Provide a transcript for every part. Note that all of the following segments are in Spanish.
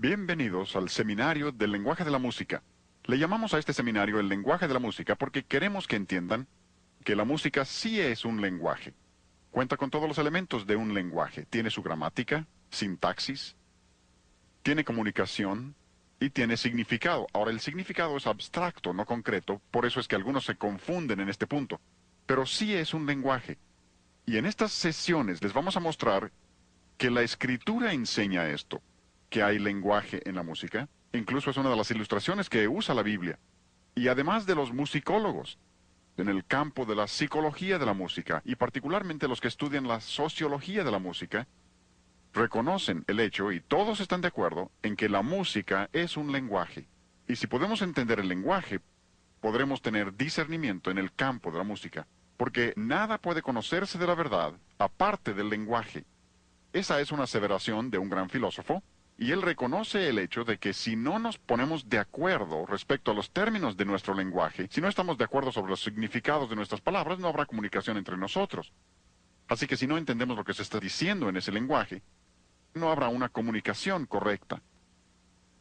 Bienvenidos al Seminario del Lenguaje de la Música. Le llamamos a este seminario el lenguaje de la música porque queremos que entiendan que la música sí es un lenguaje. Cuenta con todos los elementos de un lenguaje. Tiene su gramática, sintaxis, tiene comunicación y tiene significado. Ahora, el significado es abstracto, no concreto, por eso es que algunos se confunden en este punto. Pero sí es un lenguaje. Y en estas sesiones les vamos a mostrar que la escritura enseña esto, que hay lenguaje en la música. Incluso es una de las ilustraciones que usa la Biblia. Y además de los musicólogos, en el campo de la psicología de la música, y particularmente los que estudian la sociología de la música, reconocen el hecho, y todos están de acuerdo, en que la música es un lenguaje. Y si podemos entender el lenguaje, podremos tener discernimiento en el campo de la música, porque nada puede conocerse de la verdad aparte del lenguaje. Esa es una aseveración de un gran filósofo, y él reconoce el hecho de que si no nos ponemos de acuerdo respecto a los términos de nuestro lenguaje, si no estamos de acuerdo sobre los significados de nuestras palabras, no habrá comunicación entre nosotros. Así que si no entendemos lo que se está diciendo en ese lenguaje, no habrá una comunicación correcta.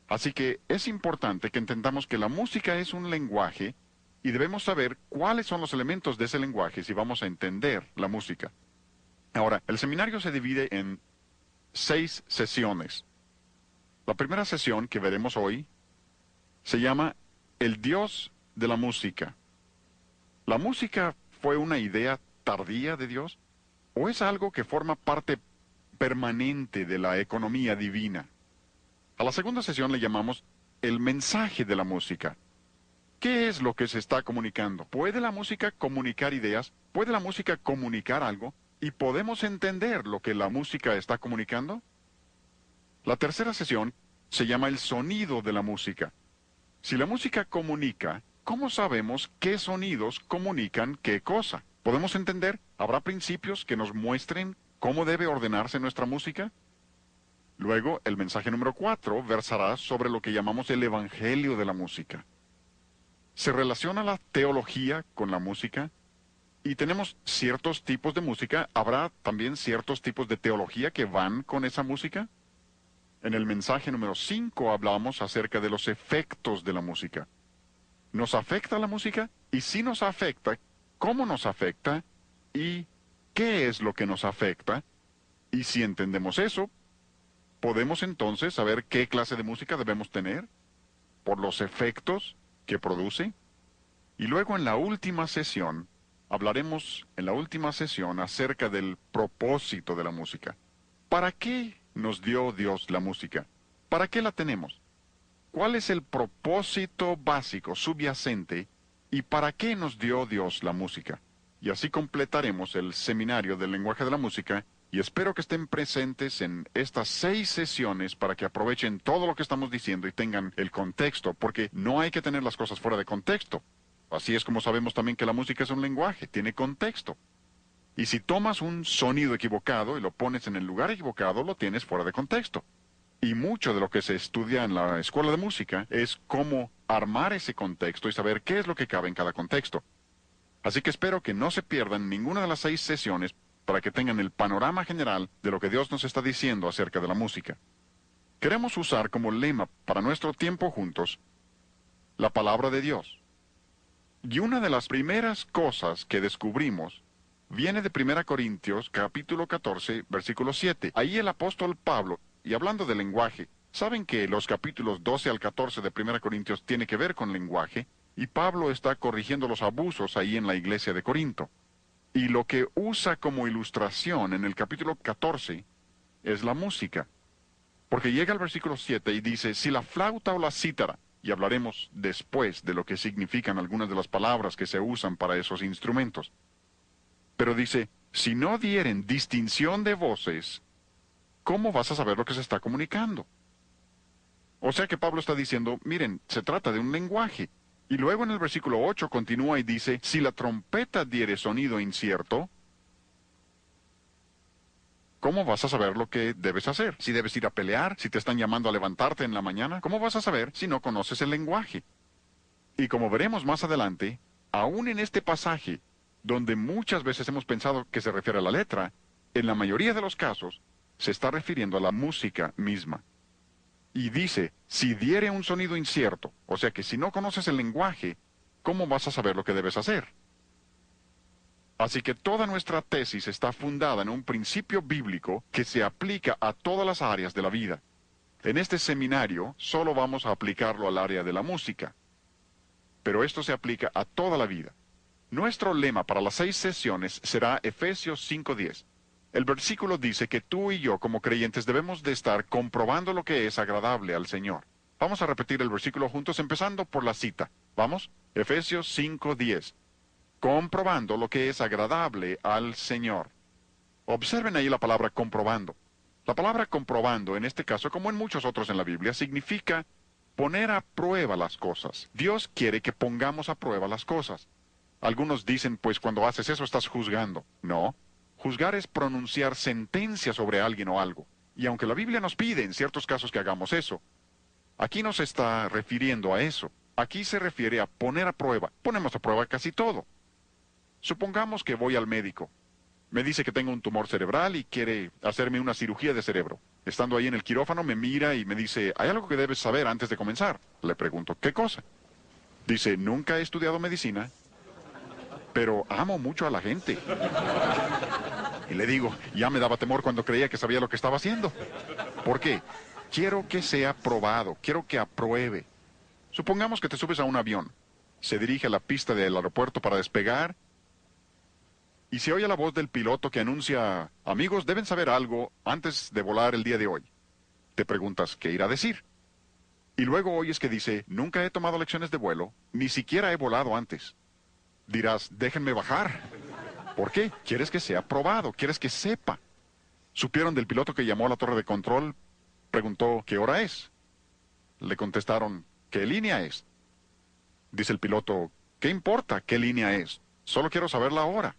Así que es importante que entendamos que la música es un lenguaje y debemos saber cuáles son los elementos de ese lenguaje si vamos a entender la música. Ahora, el seminario se divide en 6 sesiones. La primera sesión que veremos hoy se llama El Dios de la música. ¿La música fue una idea tardía de Dios? ¿O es algo que forma parte permanente de la economía divina? A la segunda sesión le llamamos El mensaje de la música. ¿Qué es lo que se está comunicando? ¿Puede la música comunicar ideas? ¿Puede la música comunicar algo? ¿Y podemos entender lo que la música está comunicando? La tercera sesión se llama el sonido de la música. Si la música comunica, ¿cómo sabemos qué sonidos comunican qué cosa? ¿Podemos entender? ¿Habrá principios que nos muestren cómo debe ordenarse nuestra música? Luego, el mensaje número 4 versará sobre lo que llamamos el evangelio de la música. ¿Se relaciona la teología con la música? Y tenemos ciertos tipos de música. ¿Habrá también ciertos tipos de teología que van con esa música? En el mensaje número 5 hablamos acerca de los efectos de la música. ¿Nos afecta la música? Y si nos afecta, ¿cómo nos afecta? ¿Y qué es lo que nos afecta? Y si entendemos eso, ¿podemos entonces saber qué clase de música debemos tener? ¿Por los efectos que produce? Y luego en la última sesión, hablaremos acerca del propósito de la música. ¿Para qué nos dio Dios la música? ¿Para qué la tenemos? ¿Cuál es el propósito básico, subyacente, y para qué nos dio Dios la música? Y así completaremos el seminario del lenguaje de la música, y espero que estén presentes en estas 6 sesiones para que aprovechen todo lo que estamos diciendo y tengan el contexto, porque no hay que tener las cosas fuera de contexto. Así es como sabemos también que la música es un lenguaje, tiene contexto. Y si tomas un sonido equivocado y lo pones en el lugar equivocado, lo tienes fuera de contexto. Y mucho de lo que se estudia en la escuela de música es cómo armar ese contexto y saber qué es lo que cabe en cada contexto. Así que espero que no se pierdan ninguna de las 6 sesiones para que tengan el panorama general de lo que Dios nos está diciendo acerca de la música. Queremos usar como lema para nuestro tiempo juntos la palabra de Dios. Y una de las primeras cosas que descubrimos viene de 1 Corintios, capítulo 14, versículo 7. Ahí el apóstol Pablo, y hablando de lenguaje, saben que los capítulos 12 al 14 de 1 Corintios tiene que ver con lenguaje, y Pablo está corrigiendo los abusos ahí en la iglesia de Corinto. Y lo que usa como ilustración en el capítulo 14 es la música. Porque llega al versículo 7 y dice, si la flauta o la cítara, y hablaremos después de lo que significan algunas de las palabras que se usan para esos instrumentos. Pero dice, si no dieren distinción de voces, ¿cómo vas a saber lo que se está comunicando? O sea que Pablo está diciendo, miren, se trata de un lenguaje. Y luego en el versículo 8 continúa y dice, si la trompeta diere sonido incierto, ¿cómo vas a saber lo que debes hacer? Si debes ir a pelear, si te están llamando a levantarte en la mañana, ¿cómo vas a saber si no conoces el lenguaje? Y como veremos más adelante, aún en este pasaje, donde muchas veces hemos pensado que se refiere a la letra, en la mayoría de los casos, se está refiriendo a la música misma. Y dice, si diere un sonido incierto, o sea que si no conoces el lenguaje, ¿cómo vas a saber lo que debes hacer? Así que toda nuestra tesis está fundada en un principio bíblico que se aplica a todas las áreas de la vida. En este seminario solo vamos a aplicarlo al área de la música, pero esto se aplica a toda la vida. Nuestro lema para las 6 sesiones será Efesios 5:10. El versículo dice que tú y yo como creyentes debemos de estar comprobando lo que es agradable al Señor. Vamos a repetir el versículo juntos empezando por la cita. ¿Vamos? Efesios 5:10. Comprobando lo que es agradable al Señor. Observen ahí la palabra comprobando. La palabra comprobando, en este caso, como en muchos otros en la Biblia, significa poner a prueba las cosas. Dios quiere que pongamos a prueba las cosas. Algunos dicen, pues cuando haces eso estás juzgando. No. Juzgar es pronunciar sentencia sobre alguien o algo. Y aunque la Biblia nos pide en ciertos casos que hagamos eso, aquí no se está refiriendo a eso. Aquí se refiere a poner a prueba. Ponemos a prueba casi todo. Supongamos que voy al médico. Me dice que tengo un tumor cerebral y quiere hacerme una cirugía de cerebro. Estando ahí en el quirófano me mira y me dice, hay algo que debes saber antes de comenzar. Le pregunto, ¿qué cosa? Dice, nunca he estudiado medicina, pero amo mucho a la gente. Y le digo, ya me daba temor cuando creía que sabía lo que estaba haciendo. ¿Por qué? Quiero que sea probado, quiero que apruebe. Supongamos que te subes a un avión, se dirige a la pista del aeropuerto para despegar, y se oye la voz del piloto que anuncia, amigos, deben saber algo antes de volar el día de hoy. Te preguntas, ¿qué irá a decir? Y luego oyes que dice, nunca he tomado lecciones de vuelo, ni siquiera he volado antes. Dirás, déjenme bajar. ¿Por qué? Quieres que sea probado, quieres que sepa. ¿Supieron del piloto que llamó a la torre de control? Preguntó, ¿qué hora es? Le contestaron, ¿qué línea es? Dice el piloto, ¿qué importa qué línea es? Solo quiero saber la hora.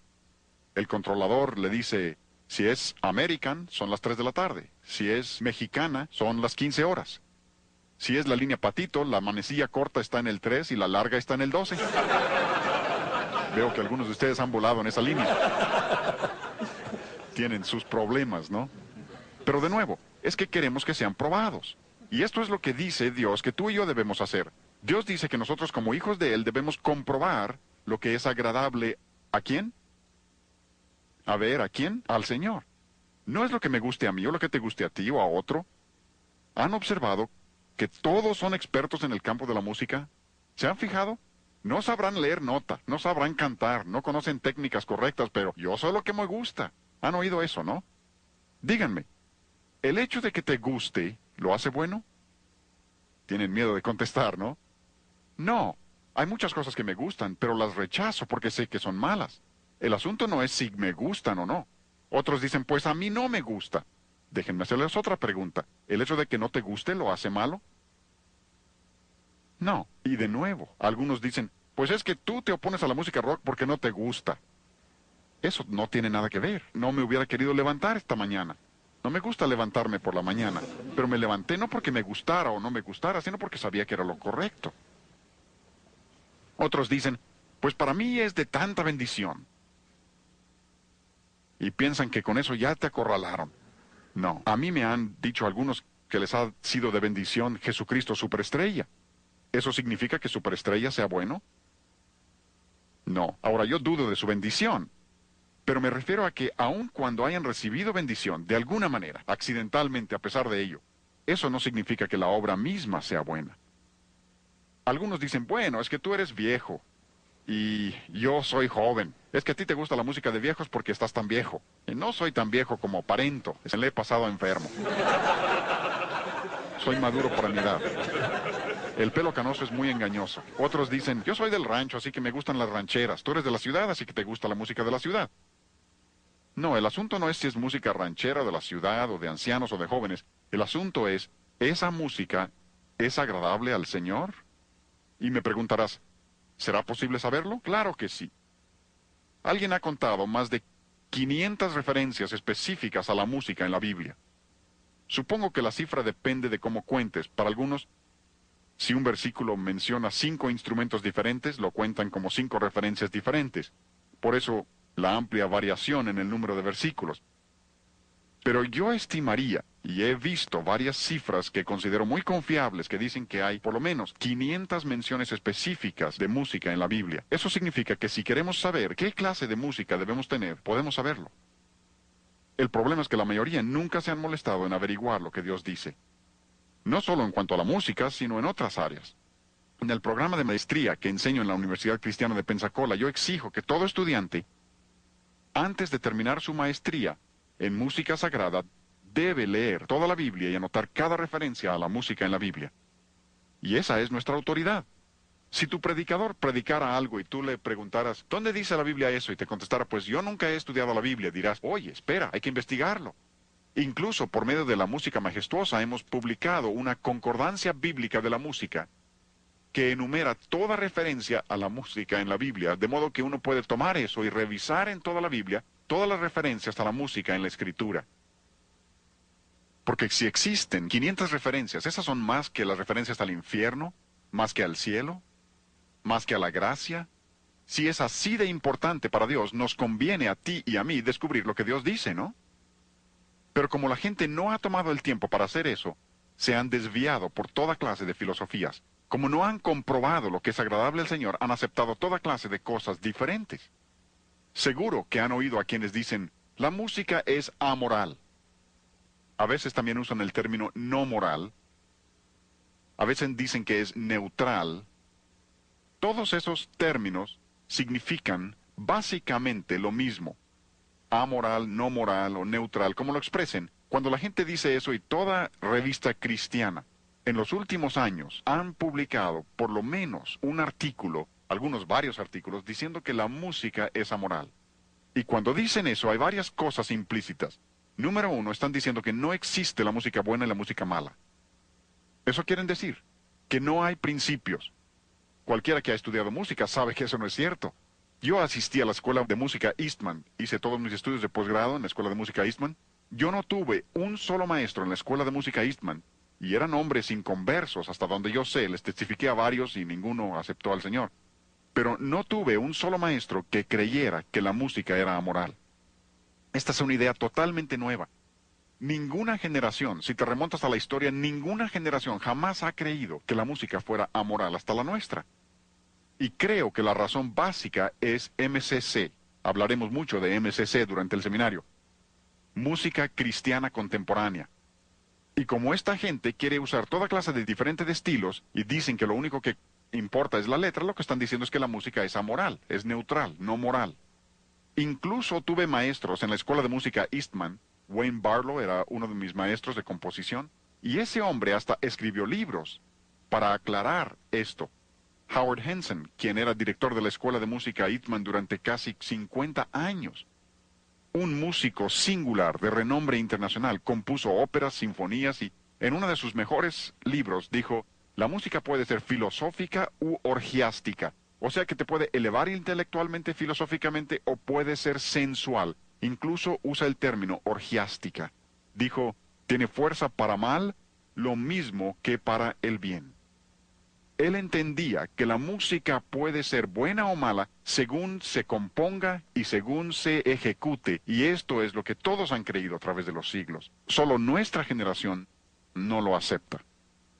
El controlador le dice, si es American, son las 3 de la tarde. Si es mexicana, son las 15 horas. Si es la línea Patito, la manecilla corta está en el 3 y la larga está en el 12. Veo que algunos de ustedes han volado en esa línea. Tienen sus problemas, ¿no? Pero de nuevo, es que queremos que sean probados. Y esto es lo que dice Dios que tú y yo debemos hacer. Dios dice que nosotros como hijos de Él debemos comprobar lo que es agradable. ¿A quién? A ver, ¿a quién? Al Señor. No es lo que me guste a mí o lo que te guste a ti o a otro. ¿Han observado que todos son expertos en el campo de la música? ¿Se han fijado? No sabrán leer nota, no sabrán cantar, no conocen técnicas correctas, pero yo soy lo que me gusta. ¿Han oído eso, no? Díganme, ¿el hecho de que te guste lo hace bueno? Tienen miedo de contestar, ¿no? No, hay muchas cosas que me gustan, pero las rechazo porque sé que son malas. El asunto no es si me gustan o no. Otros dicen, pues a mí no me gusta. Déjenme hacerles otra pregunta. ¿El hecho de que no te guste lo hace malo? No. Y de nuevo, algunos dicen, pues es que tú te opones a la música rock porque no te gusta. Eso no tiene nada que ver. No me hubiera querido levantar esta mañana. No me gusta levantarme por la mañana, pero me levanté no porque me gustara o no me gustara, sino porque sabía que era lo correcto. Otros dicen, pues para mí es de tanta bendición. Y piensan que con eso ya te acorralaron. No, a mí me han dicho algunos que les ha sido de bendición Jesucristo superestrella. ¿Eso significa que superestrella sea bueno? No. Ahora yo dudo de su bendición. Pero me refiero a que aun cuando hayan recibido bendición, de alguna manera, accidentalmente a pesar de ello, eso no significa que la obra misma sea buena. Algunos dicen, bueno, es que tú eres viejo y yo soy joven. Es que a ti te gusta la música de viejos porque estás tan viejo. Y no soy tan viejo como aparento, se le he pasado enfermo. Soy maduro para mi edad. El pelo canoso es muy engañoso. Otros dicen, yo soy del rancho, así que me gustan las rancheras. Tú eres de la ciudad, así que te gusta la música de la ciudad. No, el asunto no es si es música ranchera de la ciudad o de ancianos o de jóvenes. El asunto es, ¿esa música es agradable al Señor? Y me preguntarás, ¿será posible saberlo? Claro que sí. Alguien ha contado más de 500 referencias específicas a la música en la Biblia. Supongo que la cifra depende de cómo cuentes. Para algunos, si un versículo menciona 5 instrumentos diferentes, lo cuentan como 5 referencias diferentes. Por eso, la amplia variación en el número de versículos. Pero yo estimaría y he visto varias cifras que considero muy confiables que dicen que hay por lo menos 500 menciones específicas de música en la Biblia. Eso significa que si queremos saber qué clase de música debemos tener, podemos saberlo. El problema es que la mayoría nunca se han molestado en averiguar lo que Dios dice. No solo en cuanto a la música, sino en otras áreas. En el programa de maestría que enseño en la Universidad Cristiana de Pensacola, yo exijo que todo estudiante, antes de terminar su maestría en música sagrada, debe leer toda la Biblia y anotar cada referencia a la música en la Biblia. Y esa es nuestra autoridad. Si tu predicador predicara algo y tú le preguntaras, ¿dónde dice la Biblia eso? Y te contestara, pues yo nunca he estudiado la Biblia, dirás, oye, espera, hay que investigarlo. Incluso por medio de la música majestuosa hemos publicado una concordancia bíblica de la música que enumera toda referencia a la música en la Biblia, de modo que uno puede tomar eso y revisar en toda la Biblia todas las referencias a la música en la Escritura. Porque si existen 500 referencias, esas son más que las referencias al infierno, más que al cielo, más que a la gracia. Si es así de importante para Dios, nos conviene a ti y a mí descubrir lo que Dios dice, ¿no? Pero como la gente no ha tomado el tiempo para hacer eso, se han desviado por toda clase de filosofías. Como no han comprobado lo que es agradable al Señor, han aceptado toda clase de cosas diferentes. Seguro que han oído a quienes dicen, la música es amoral. A veces también usan el término no moral. A veces dicen que es neutral. Todos esos términos significan básicamente lo mismo. Amoral, no moral o neutral, como lo expresen. Cuando la gente dice eso y toda revista cristiana en los últimos años han publicado por lo menos un artículo, varios artículos, diciendo que la música es amoral. Y cuando dicen eso hay varias cosas implícitas. Número uno, están diciendo que no existe la música buena y la música mala. Eso quieren decir que no hay principios. Cualquiera que ha estudiado música sabe que eso no es cierto. Yo asistí a la escuela de música Eastman, hice todos mis estudios de posgrado en la escuela de música Eastman. Yo no tuve un solo maestro en la escuela de música Eastman, y eran hombres inconversos, hasta donde yo sé, les testifiqué a varios y ninguno aceptó al Señor. Pero no tuve un solo maestro que creyera que la música era amoral. Esta es una idea totalmente nueva. Ninguna generación, si te remontas a la historia, ninguna generación jamás ha creído que la música fuera amoral hasta la nuestra. Y creo que la razón básica es MCC. Hablaremos mucho de MCC durante el seminario. Música cristiana contemporánea. Y como esta gente quiere usar toda clase de diferentes estilos y dicen que lo único que importa es la letra, lo que están diciendo es que la música es amoral, es neutral, no moral. Incluso tuve maestros en la escuela de música Eastman. Wayne Barlow era uno de mis maestros de composición, y ese hombre hasta escribió libros para aclarar esto. Howard Henson, quien era director de la escuela de música Eastman durante casi 50 años, un músico singular de renombre internacional, compuso óperas, sinfonías y en uno de sus mejores libros dijo, la música puede ser filosófica u orgiástica, o sea que te puede elevar intelectualmente, filosóficamente, o puede ser sensual. Incluso usa el término orgiástica. Dijo, tiene fuerza para mal, lo mismo que para el bien. Él entendía que la música puede ser buena o mala según se componga y según se ejecute, y esto es lo que todos han creído a través de los siglos. Solo nuestra generación no lo acepta.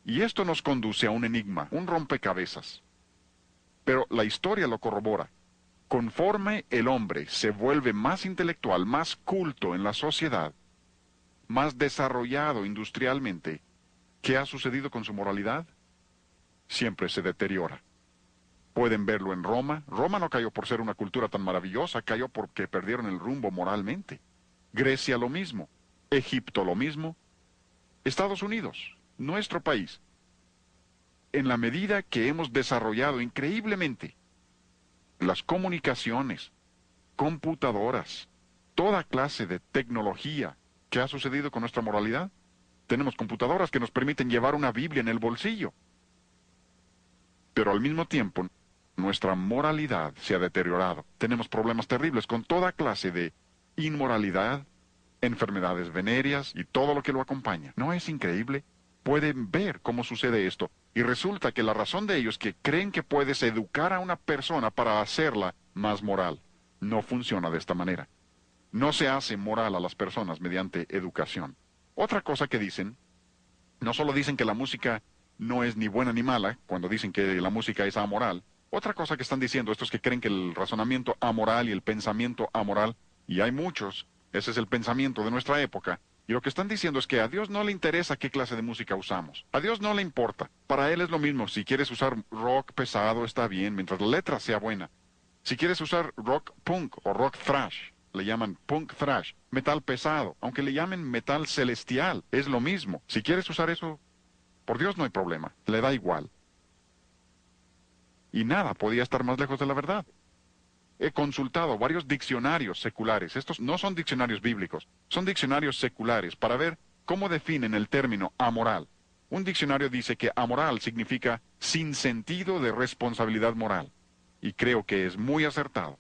Y esto nos conduce a un enigma, un rompecabezas. Pero la historia lo corrobora. Conforme el hombre se vuelve más intelectual, más culto en la sociedad, más desarrollado industrialmente, ¿qué ha sucedido con su moralidad? Siempre se deteriora. Pueden verlo en Roma. Roma no cayó por ser una cultura tan maravillosa, cayó porque perdieron el rumbo moralmente. Grecia lo mismo. Egipto lo mismo. Estados Unidos, nuestro país. En la medida que hemos desarrollado increíblemente las comunicaciones, computadoras, toda clase de tecnología, ¿qué ha sucedido con nuestra moralidad? Tenemos computadoras que nos permiten llevar una Biblia en el bolsillo. Pero al mismo tiempo, nuestra moralidad se ha deteriorado. Tenemos problemas terribles con toda clase de inmoralidad, enfermedades venéreas y todo lo que lo acompaña. ¿No es increíble? Pueden ver cómo sucede esto. Y resulta que la razón de ello es que creen que puedes educar a una persona para hacerla más moral. No funciona de esta manera. No se hace moral a las personas mediante educación. Otra cosa que dicen, no solo dicen que la música no es ni buena ni mala, cuando dicen que la música es amoral. Otra cosa que están diciendo estos que creen que el razonamiento amoral y el pensamiento amoral, y hay muchos, ese es el pensamiento de nuestra época, y lo que están diciendo es que a Dios no le interesa qué clase de música usamos. A Dios no le importa. Para Él es lo mismo. Si quieres usar rock pesado, está bien, mientras la letra sea buena. Si quieres usar rock punk o rock thrash, le llaman punk thrash, metal pesado, aunque le llamen metal celestial, es lo mismo. Si quieres usar eso, por Dios no hay problema, le da igual. Y nada podía estar más lejos de la verdad. He consultado varios diccionarios seculares. Estos no son diccionarios bíblicos, son diccionarios seculares para ver cómo definen el término amoral. Un diccionario dice que amoral significa sin sentido de responsabilidad moral. Y creo que es muy acertado.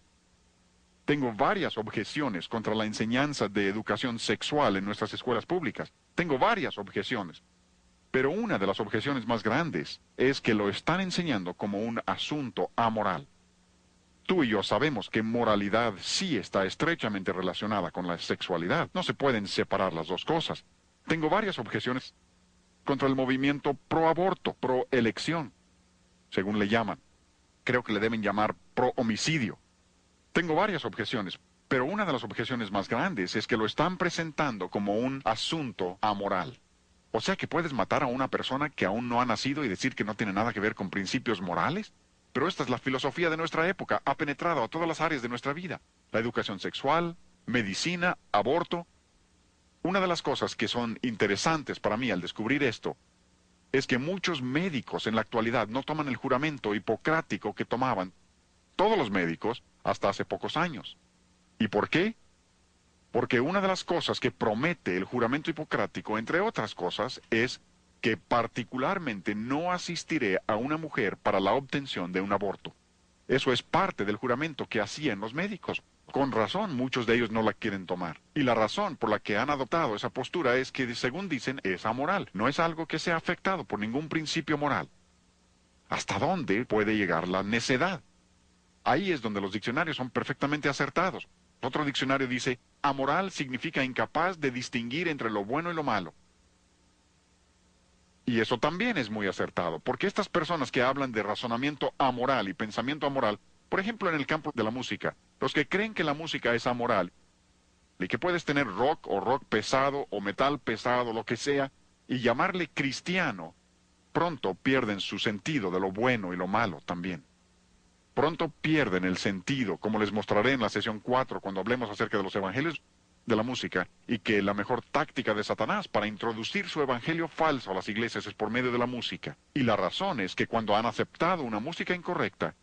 Tengo varias objeciones contra la enseñanza de educación sexual en nuestras escuelas públicas. Tengo varias objeciones. Pero una de las objeciones más grandes es que lo están enseñando como un asunto amoral. Tú y yo sabemos que moralidad sí está estrechamente relacionada con la sexualidad. No se pueden separar las dos cosas. Tengo varias objeciones contra el movimiento pro-aborto, pro-elección, según le llaman. Creo que le deben llamar pro-homicidio. Tengo varias objeciones, pero una de las objeciones más grandes es que lo están presentando como un asunto amoral. O sea que puedes matar a una persona que aún no ha nacido y decir que no tiene nada que ver con principios morales. Pero esta es la filosofía de nuestra época, ha penetrado a todas las áreas de nuestra vida. La educación sexual, medicina, aborto. Una de las cosas que son interesantes para mí al descubrir esto es que muchos médicos en la actualidad no toman el juramento hipocrático que tomaban todos los médicos hasta hace pocos años. ¿Y por qué? Porque una de las cosas que promete el juramento hipocrático, entre otras cosas, es que particularmente no asistiré a una mujer para la obtención de un aborto. Eso es parte del juramento que hacían los médicos. Con razón, muchos de ellos no la quieren tomar. Y la razón por la que han adoptado esa postura es que, según dicen, es amoral. No es algo que sea afectado por ningún principio moral. ¿Hasta dónde puede llegar la necedad? Ahí es donde los diccionarios son perfectamente acertados. Otro diccionario dice, amoral significa incapaz de distinguir entre lo bueno y lo malo. Y eso también es muy acertado, porque estas personas que hablan de razonamiento amoral y pensamiento amoral, por ejemplo en el campo de la música, los que creen que la música es amoral, y que puedes tener rock o rock pesado o metal pesado, lo que sea, y llamarle cristiano, pronto pierden su sentido de lo bueno y lo malo también. Pronto pierden el sentido, como les mostraré en la sesión 4 cuando hablemos acerca de los evangelios de la música, y que la mejor táctica de Satanás para introducir su evangelio falso a las iglesias es por medio de la música. Y la razón es que cuando han aceptado una música incorrecta,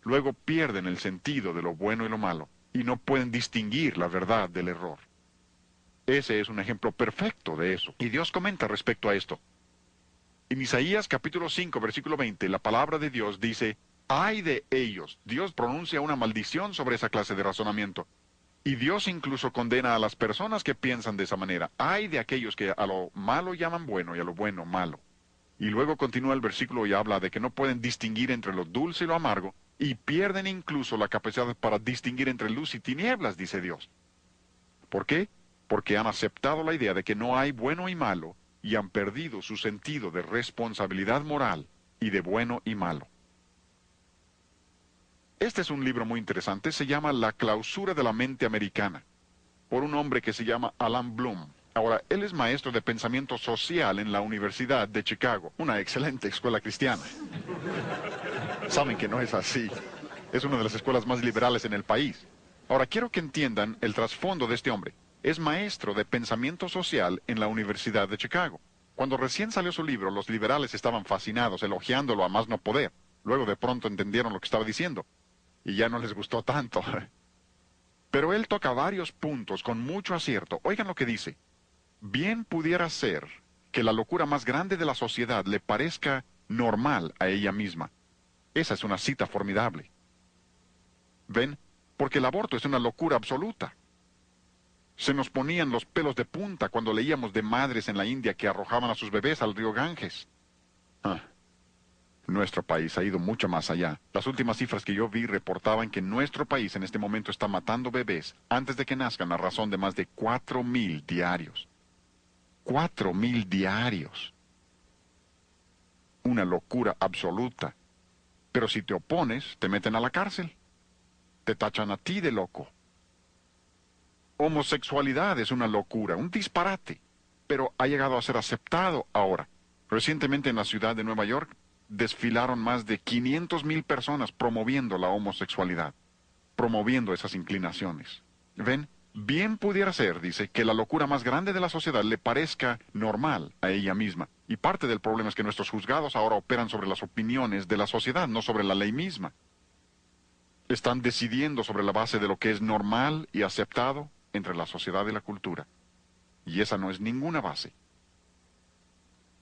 luego pierden el sentido de lo bueno y lo malo, y no pueden distinguir la verdad del error. Ese es un ejemplo perfecto de eso. Y Dios comenta respecto a esto. En Isaías capítulo 5, versículo 20, la palabra de Dios dice, ¡ay de ellos! Dios pronuncia una maldición sobre esa clase de razonamiento. Y Dios incluso condena a las personas que piensan de esa manera. ¡Ay de aquellos que a lo malo llaman bueno y a lo bueno malo! Y luego continúa el versículo y habla de que no pueden distinguir entre lo dulce y lo amargo, y pierden incluso la capacidad para distinguir entre luz y tinieblas, dice Dios. ¿Por qué? Porque han aceptado la idea de que no hay bueno y malo, y han perdido su sentido de responsabilidad moral y de bueno y malo. Este es un libro muy interesante, se llama La clausura de la mente americana, por un hombre que se llama Alan Bloom. Ahora, él es maestro de pensamiento social en la Universidad de Chicago, una excelente escuela cristiana. Saben que no es así. Es una de las escuelas más liberales en el país. Ahora, quiero que entiendan el trasfondo de este hombre. Es maestro de pensamiento social en la Universidad de Chicago. Cuando recién salió su libro, los liberales estaban fascinados, elogiándolo a más no poder. Luego de pronto entendieron lo que estaba diciendo, y ya no les gustó tanto. Pero él toca varios puntos con mucho acierto. Oigan lo que dice. Bien pudiera ser que la locura más grande de la sociedad le parezca normal a ella misma. Esa es una cita formidable. ¿Ven? Porque el aborto es una locura absoluta. Se nos ponían los pelos de punta cuando leíamos de madres en la India que arrojaban a sus bebés al río Ganges. Nuestro país ha ido mucho más allá. Las últimas cifras que yo vi reportaban que nuestro país en este momento está matando bebés antes de que nazcan a razón de más de 4,000 diarios. 4,000 diarios. Una locura absoluta. Pero si te opones, te meten a la cárcel. Te tachan a ti de loco. Homosexualidad es una locura, un disparate, pero ha llegado a ser aceptado ahora. Recientemente en la ciudad de Nueva York desfilaron más de 500,000 personas promoviendo la homosexualidad, promoviendo esas inclinaciones. ¿Ven? Bien pudiera ser, dice, que la locura más grande de la sociedad le parezca normal a ella misma. Y parte del problema es que nuestros juzgados ahora operan sobre las opiniones de la sociedad, no sobre la ley misma. Están decidiendo sobre la base de lo que es normal y aceptado entre la sociedad y la cultura. Y esa no es ninguna base.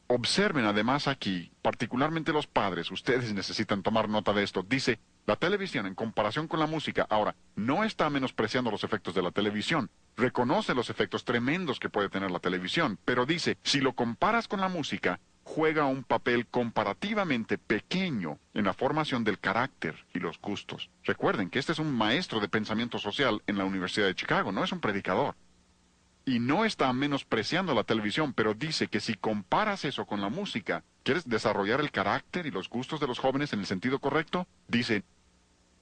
Observen además aquí, particularmente los padres, ustedes necesitan tomar nota de esto. Dice, la televisión en comparación con la música, ahora, no está menospreciando los efectos de la televisión. Reconoce los efectos tremendos que puede tener la televisión, pero dice, si lo comparas con la música, juega un papel comparativamente pequeño en la formación del carácter y los gustos. Recuerden que este es un maestro de pensamiento social en la Universidad de Chicago, no es un predicador. Y no está menospreciando la televisión, pero dice que si comparas eso con la música, ¿quieres desarrollar el carácter y los gustos de los jóvenes en el sentido correcto? Dice,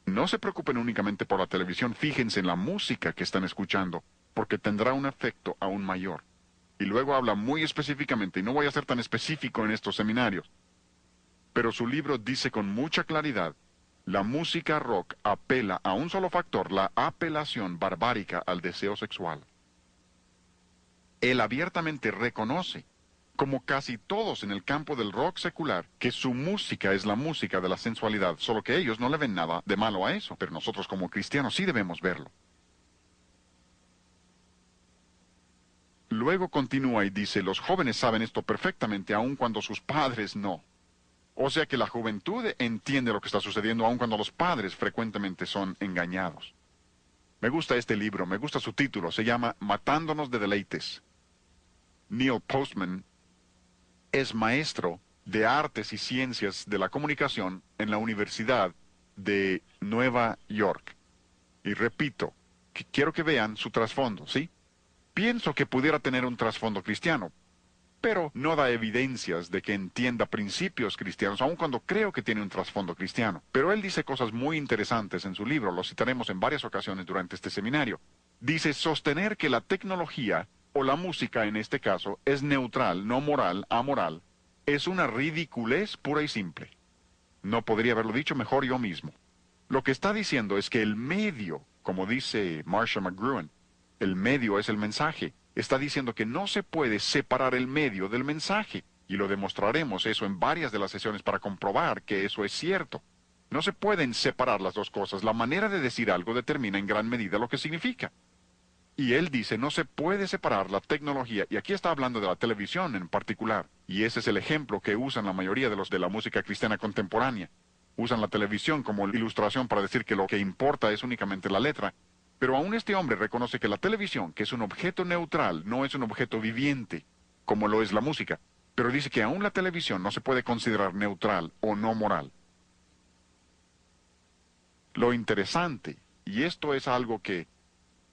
no se preocupen únicamente por la televisión, fíjense en la música que están escuchando, porque tendrá un efecto aún mayor. Y luego habla muy específicamente, y no voy a ser tan específico en estos seminarios, pero su libro dice con mucha claridad, la música rock apela a un solo factor, la apelación barbárica al deseo sexual. Él abiertamente reconoce, como casi todos en el campo del rock secular, que su música es la música de la sensualidad, solo que ellos no le ven nada de malo a eso, pero nosotros como cristianos sí debemos verlo. Luego continúa y dice, los jóvenes saben esto perfectamente, aun cuando sus padres no. O sea que la juventud entiende lo que está sucediendo, aun cuando los padres frecuentemente son engañados. Me gusta este libro, me gusta su título, se llama Matándonos de deleites. Neil Postman es maestro de artes y ciencias de la comunicación en la Universidad de Nueva York. Y repito, que quiero que vean su trasfondo, ¿sí? Pienso que pudiera tener un trasfondo cristiano, pero no da evidencias de que entienda principios cristianos, aun cuando creo que tiene un trasfondo cristiano. Pero él dice cosas muy interesantes en su libro, lo citaremos en varias ocasiones durante este seminario. Dice, sostener que la tecnología, o la música en este caso, es neutral, no moral, amoral, es una ridiculez pura y simple. No podría haberlo dicho mejor yo mismo. Lo que está diciendo es que el medio, como dice Marcia McLuhan, el medio es el mensaje. Está diciendo que no se puede separar el medio del mensaje, y lo demostraremos eso en varias de las sesiones para comprobar que eso es cierto. No se pueden separar las dos cosas. La manera de decir algo determina en gran medida lo que significa. Y él dice, no se puede separar la tecnología, y aquí está hablando de la televisión en particular, y ese es el ejemplo que usan la mayoría de los de la música cristiana contemporánea. Usan la televisión como ilustración para decir que lo que importa es únicamente la letra. Pero aún este hombre reconoce que la televisión, que es un objeto neutral, no es un objeto viviente, como lo es la música. Pero dice que aún la televisión no se puede considerar neutral o no moral. Lo interesante, y esto es algo que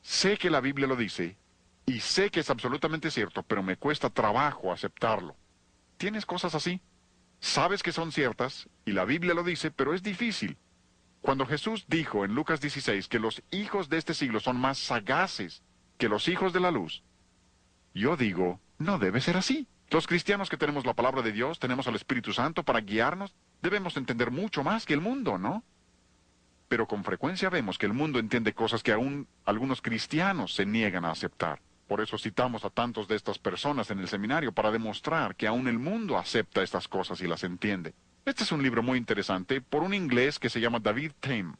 sé que la Biblia lo dice, y sé que es absolutamente cierto, pero me cuesta trabajo aceptarlo. ¿Tienes cosas así? Sabes que son ciertas, y la Biblia lo dice, pero es difícil. Cuando Jesús dijo en Lucas 16 que los hijos de este siglo son más sagaces que los hijos de la luz, yo digo, no debe ser así. Los cristianos que tenemos la palabra de Dios, tenemos al Espíritu Santo para guiarnos, debemos entender mucho más que el mundo, ¿no? Pero con frecuencia vemos que el mundo entiende cosas que aún algunos cristianos se niegan a aceptar. Por eso citamos a tantos de estas personas en el seminario para demostrar que aún el mundo acepta estas cosas y las entiende. Este es un libro muy interesante por un inglés que se llama David Tame.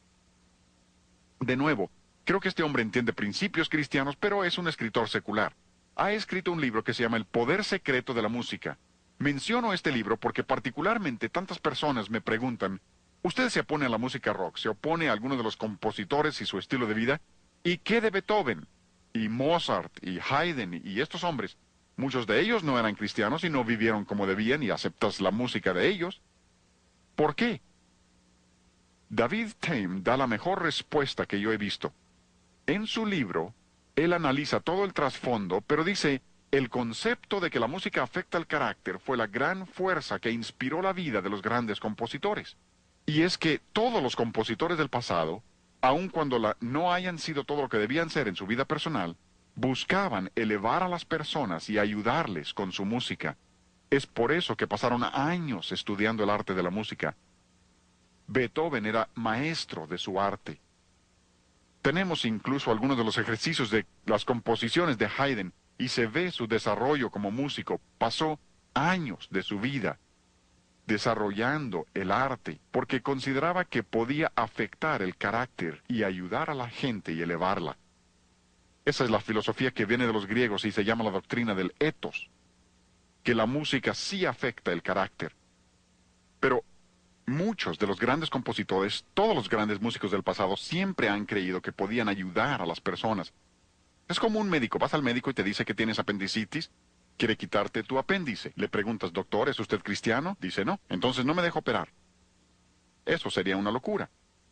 De nuevo, creo que este hombre entiende principios cristianos, pero es un escritor secular. Ha escrito un libro que se llama El poder secreto de la música. Menciono este libro porque particularmente tantas personas me preguntan, ¿usted se opone a la música rock? ¿Se opone a alguno de los compositores y su estilo de vida? ¿Y qué de Beethoven? Y Mozart, y Haydn, y estos hombres. Muchos de ellos no eran cristianos y no vivieron como debían y aceptas la música de ellos. ¿Por qué? David Tame da la mejor respuesta que yo he visto. En su libro, él analiza todo el trasfondo, pero dice, El concepto de que la música afecta el carácter fue la gran fuerza que inspiró la vida de los grandes compositores. Y es que todos los compositores del pasado, aun cuando no hayan sido todo lo que debían ser en su vida personal, buscaban elevar a las personas y ayudarles con su música. Es por eso que pasaron años estudiando el arte de la música. Beethoven era maestro de su arte. Tenemos incluso algunos de los ejercicios de las composiciones de Haydn y se ve su desarrollo como músico. Pasó años de su vida desarrollando el arte porque consideraba que podía afectar el carácter y ayudar a la gente y elevarla. Esa es la filosofía que viene de los griegos y se llama la doctrina del ethos, que la música sí afecta el carácter. Pero muchos de los grandes compositores, todos los grandes músicos del pasado, siempre han creído que podían ayudar a las personas. Es como un médico, vas al médico y te dice que tienes apendicitis, quiere quitarte tu apéndice. Le preguntas, doctor, ¿es usted cristiano? Dice, no, entonces no me dejo operar. Eso sería una locura.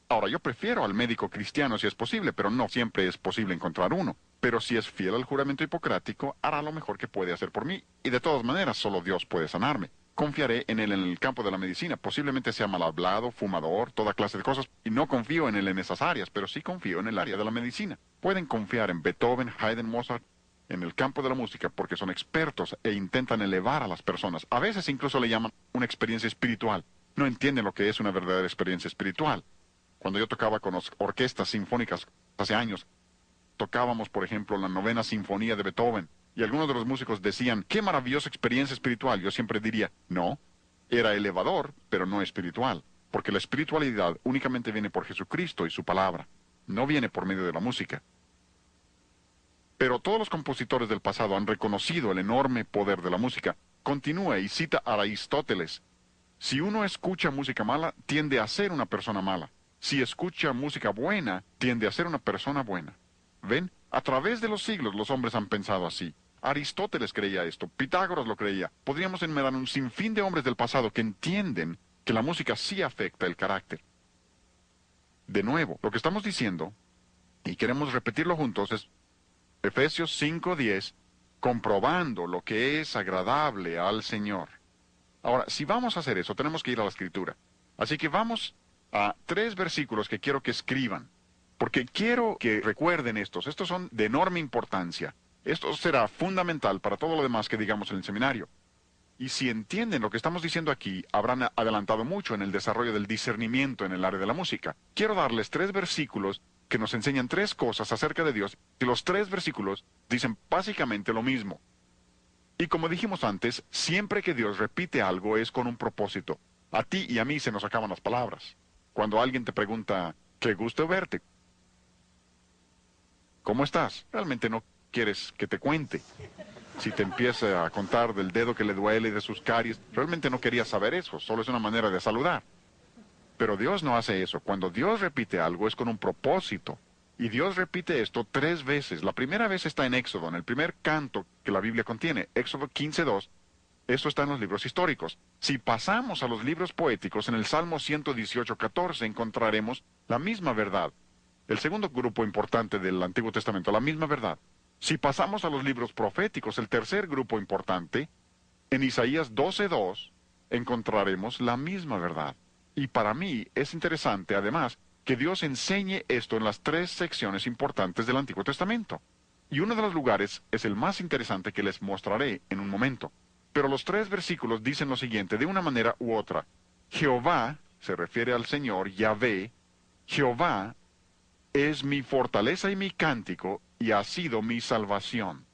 Ahora, yo prefiero al médico cristiano si es posible, pero no siempre es posible encontrar uno. Pero si es fiel al juramento hipocrático, hará lo mejor que puede hacer por mí. Y de todas maneras, solo Dios puede sanarme. Confiaré en él en el campo de la medicina. Posiblemente sea mal hablado, fumador, toda clase de cosas. Y no confío en él en esas áreas, pero sí confío en el área de la medicina. Pueden confiar en Beethoven, Haydn, Mozart, en el campo de la música, porque son expertos e intentan elevar a las personas. A veces incluso le llaman una experiencia espiritual. No entienden lo que es una verdadera experiencia espiritual. Cuando yo tocaba con orquestas sinfónicas hace años, tocábamos, por ejemplo, la novena sinfonía de Beethoven, y algunos de los músicos decían, ¡qué maravillosa experiencia espiritual! Yo siempre diría, no, era elevador, pero no espiritual, porque la espiritualidad únicamente viene por Jesucristo y su palabra, no viene por medio de la música. Pero todos los compositores del pasado han reconocido el enorme poder de la música. Continúa y cita a Aristóteles. Si uno escucha música mala, tiende a ser una persona mala. Si escucha música buena, tiende a ser una persona buena. ¿Ven? A través de los siglos los hombres han pensado así. Aristóteles creía esto, Pitágoras lo creía. Podríamos enumerar un sinfín de hombres del pasado que entienden que la música sí afecta el carácter. De nuevo, lo que estamos diciendo, y queremos repetirlo juntos, es Efesios 5:10, comprobando lo que es agradable al Señor. Ahora, si vamos a hacer eso, tenemos que ir a la Escritura. Así que vamos a 3 versículos que quiero que escriban, porque quiero que recuerden estos. Estos son de enorme importancia. Esto será fundamental para todo lo demás que digamos en el seminario. Y si entienden lo que estamos diciendo aquí, habrán adelantado mucho en el desarrollo del discernimiento en el área de la música. Quiero darles 3 versículos que nos enseñan 3 cosas acerca de Dios, y los 3 versículos dicen básicamente lo mismo. Y como dijimos antes, siempre que Dios repite algo es con un propósito. A ti y a mí se nos acaban las palabras. Cuando alguien te pregunta, qué gusto verte, ¿cómo estás? Realmente no quieres que te cuente. Si te empieza a contar del dedo que le duele y de sus caries, realmente no quería saber eso, solo es una manera de saludar. Pero Dios no hace eso. Cuando Dios repite algo es con un propósito. Y Dios repite esto 3 veces. La primera vez está en Éxodo, en el primer canto que la Biblia contiene, Éxodo 15:2. Eso está en los libros históricos. Si pasamos a los libros poéticos, en el Salmo 118:14 encontraremos la misma verdad. El segundo grupo importante del Antiguo Testamento, la misma verdad. Si pasamos a los libros proféticos, el tercer grupo importante, en Isaías 12:2 encontraremos la misma verdad. Y para mí es interesante, además, que Dios enseñe esto en las 3 secciones importantes del Antiguo Testamento. Y uno de los lugares es el más interesante que les mostraré en un momento. Pero los 3 versículos dicen lo siguiente, de una manera u otra. Jehová, se refiere al Señor, Yahvé, Jehová es mi fortaleza y mi cántico, y ha sido mi salvación.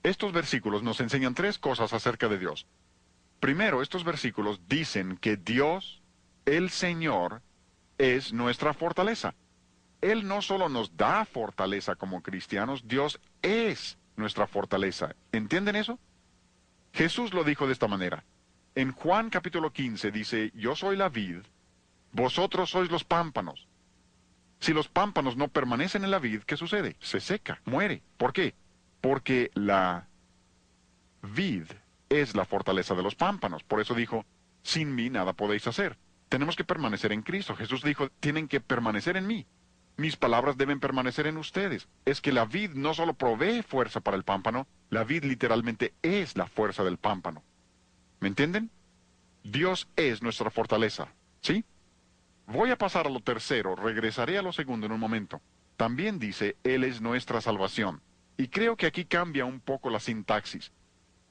Estos versículos nos enseñan 3 cosas acerca de Dios. Primero, estos versículos dicen que Dios, el Señor, es nuestra fortaleza. Él no solo nos da fortaleza como cristianos, Dios es nuestra fortaleza. ¿Entienden eso? Jesús lo dijo de esta manera. En Juan capítulo 15 dice, yo soy la vid, vosotros sois los pámpanos. Si los pámpanos no permanecen en la vid, ¿qué sucede? Se seca, muere. ¿Por qué? Porque la vid es la fortaleza de los pámpanos. Por eso dijo, sin mí nada podéis hacer. Tenemos que permanecer en Cristo. Jesús dijo, tienen que permanecer en mí. Mis palabras deben permanecer en ustedes. Es que la vid no solo provee fuerza para el pámpano, la vid literalmente es la fuerza del pámpano. ¿Me entienden? Dios es nuestra fortaleza. ¿Sí? Voy a pasar a lo tercero, regresaré a lo segundo en un momento. También dice, Él es nuestra salvación. Y creo que aquí cambia un poco la sintaxis.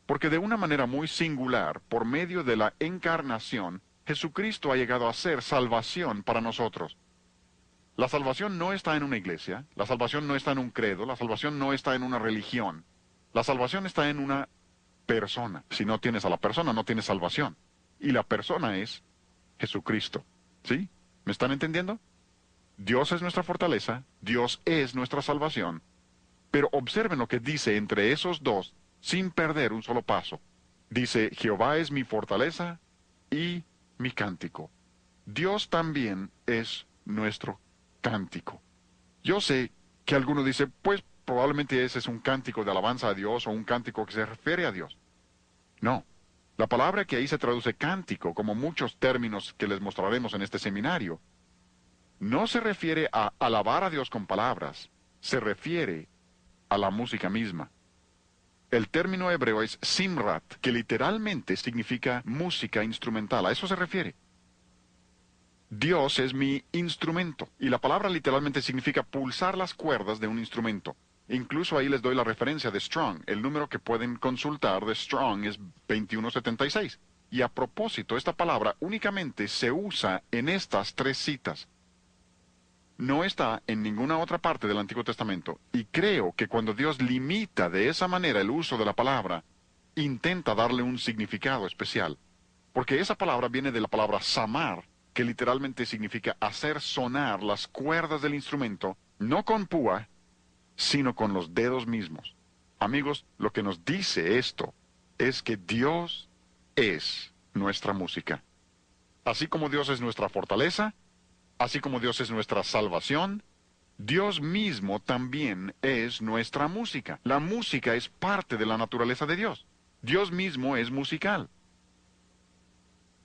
Porque de una manera muy singular, por medio de la encarnación, Jesucristo ha llegado a ser salvación para nosotros. La salvación no está en una iglesia, la salvación no está en un credo, la salvación no está en una religión. La salvación está en una persona. Si no tienes a la persona, no tienes salvación. Y la persona es Jesucristo. ¿Sí? ¿Me están entendiendo? Dios es nuestra fortaleza, Dios es nuestra salvación. Pero observen lo que dice entre esos dos, sin perder un solo paso. Dice, Jehová es mi fortaleza y mi cántico. Dios también es nuestro cántico. Yo sé que alguno dice, pues probablemente ese es un cántico de alabanza a Dios o un cántico que se refiere a Dios. No. La palabra que ahí se traduce cántico, como muchos términos que les mostraremos en este seminario, no se refiere a alabar a Dios con palabras, se refiere a la música misma. El término hebreo es simrat, que literalmente significa música instrumental. A eso se refiere. Dios es mi instrumento, y la palabra literalmente significa pulsar las cuerdas de un instrumento. Incluso ahí les doy la referencia de Strong. El número que pueden consultar de Strong es 2176. Y a propósito, esta palabra únicamente se usa en estas tres citas. No está en ninguna otra parte del Antiguo Testamento. Y creo que cuando Dios limita de esa manera el uso de la palabra, intenta darle un significado especial. Porque esa palabra viene de la palabra samar, que literalmente significa hacer sonar las cuerdas del instrumento, no con púa, sino con los dedos mismos. Amigos, lo que nos dice esto es que Dios es nuestra música. Así como Dios es nuestra fortaleza, así como Dios es nuestra salvación, Dios mismo también es nuestra música. La música es parte de la naturaleza de Dios. Dios mismo es musical.